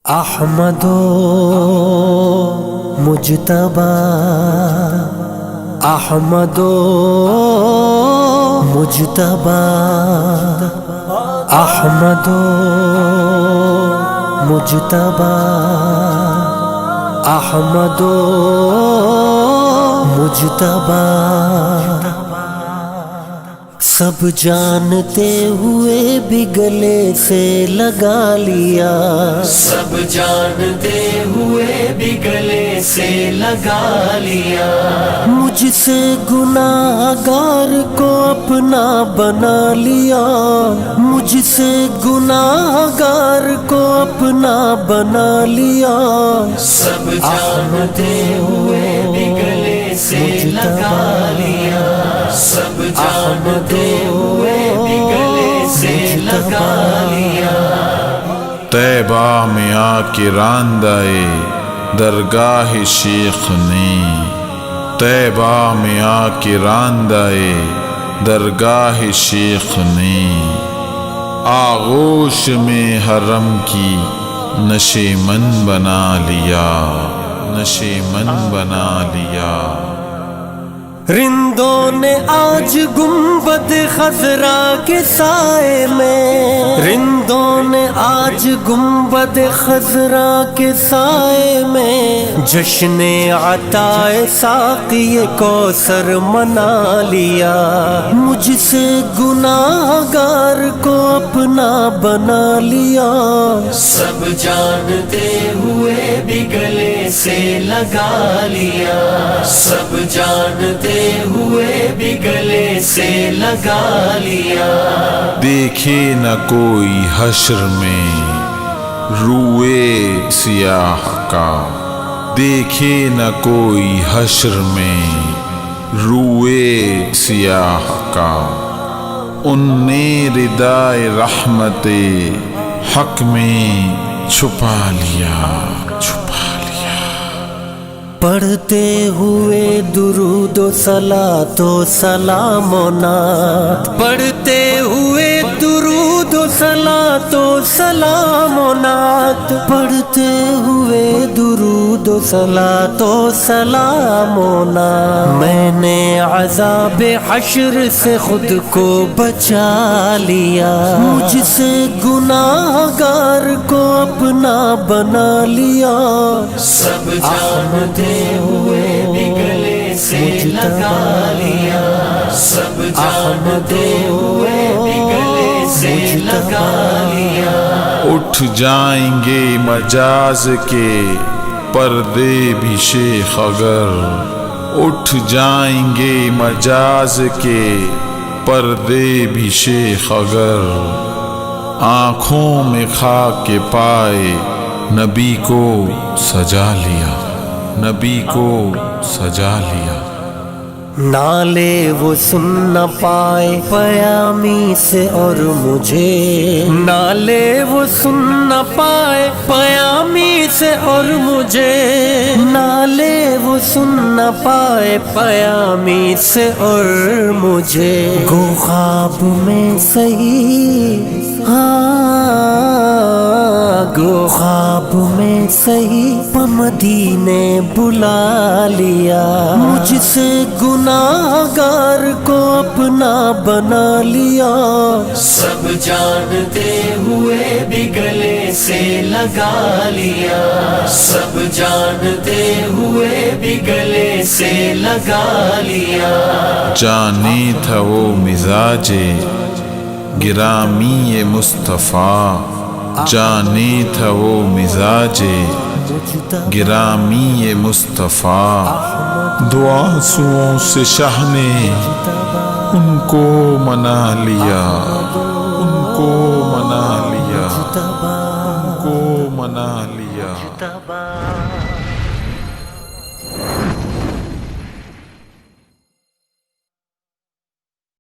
احمدو مجتبی احمدو مجتبی احمدو مجتبی احمدو مجتبی سب جانتے ہوئے بھی گلے سے لگا لیا، سب جانتے ہوئے بھی گلے سے لگا لیا، مجھ سے گناہ گار کو اپنا بنا لیا، مجھ سے گناہ گار کو اپنا بنا لیا، سب جانتے ہوئے بھی گلے سے لگا لیا، سب جانتے ہوئے بھی گلے سے لگا لیا۔ طیبہ میں آ کے راندائے درگاہ شیخ نے، طیبہ میں آ کے راندائے درگاہ شیخ نے، آغوش میں حرم کی نشیمن بنا لیا، نشیمن بنا لیا۔ رندوں نے آج گنبد خضرا کے سائے میں، رندوں نے آج گنبد خضرا کے سائے میں جشن عطائے ساقی کوثر منا لیا، مجھ سے گناہ گار کو اپنا بنا لیا، سب جانتے ہوئے بھی گلے سے لگا لیا، سب جانتے ہوئے بھی گلے سے لگا لیا۔ دیکھے نہ کوئی حشر میں روئے سیاہ کا، دیکھے نہ کوئی حشر میں روئے سیاہ کا، ان نے ردائے رحمت حق میں چھپا لیا، چھپا لیا۔ پڑھتے ہوئے درود و صلاۃ و سلام و نعت، پڑھتے ہوئے درود و صلاۃ و سلام و نعت، پڑھتے ہوئے درود و صلاۃ و سلام و نعت، میں نے عذاب حشر سے خود کو بچا لیا، مجھ سے گناہ گار کو اپنا بنا لیا، سب جانتے ہوئے بھی گلے سے لگا لیا، سب جانتے ہوئے بھی گلے سے لگا لیا۔ اٹھ جائیں گے مجاز کے پردے بھی شیخ اگر، اٹھ جائیں گے مجاز کے پردے بھی شیخ اگر، آنکھوں میں خاک کے پائے نبی کو سجا لیا، نبی کو سجا لیا۔ نالے وہ سن نہ پائے پیامی سے اور مجھے، نالے وہ سن نہ پائے پیامی سے اور مجھے، نالے وہ سن نہ پائے پیامی سے اور مجھے، گو خواب میں سہی گو خواب میں سہی مدینے بلا لیا، مجھ سے گناہ گار کو اپنا بنا لیا، سب جانتے ہوئے بھی گلے سے لگا لیا، سب جانتے ہوئے بھی گلے سے لگا لیا۔ جانے تھا وہ مزاج گرامی مصطفیٰ، جانے تھا وہ مزاج گرامی مصطفیٰ، دو آنسوؤں سے شاہ نے ان کو منا لیا، ان کو منا لیا، ان کو منا لیا۔